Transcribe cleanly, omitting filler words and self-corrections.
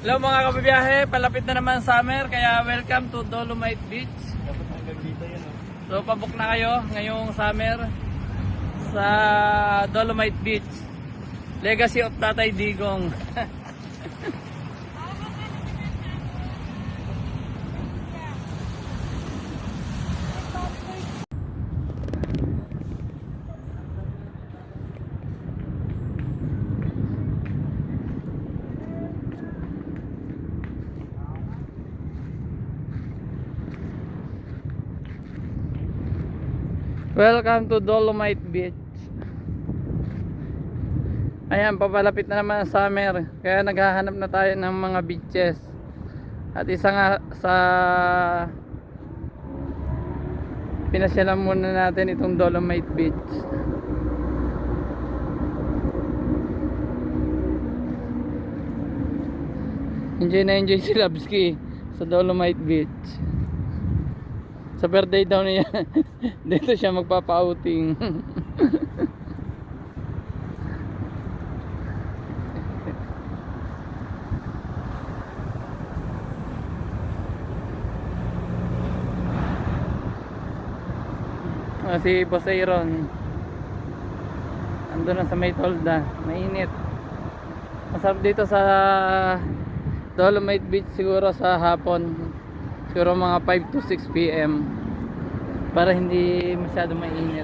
Hello mga kabibiyahe, palapit na naman summer kaya welcome to Dolomite Beach. Dapat hanggang dito yun, oh. So pabook na kayo ngayong summer sa Dolomite Beach. Legacy of Tatay Digong. Welcome to Dolomite Beach. Ayan, papalapit na naman ang summer. Kaya naghahanap na tayo ng mga beaches. At isa nga sa pinasyalan muna natin itong Dolomite Beach. Enjoy na enjoy si Labski sa Dolomite Beach. Sa birthday daw niya dito siya magpapa-outing. Si Boss Aaron andun na sa may tolda, mainit. Masarap dito sa Dolomite Beach siguro sa hapon, siguro mga 5 to 6 PM para hindi masyado mainit.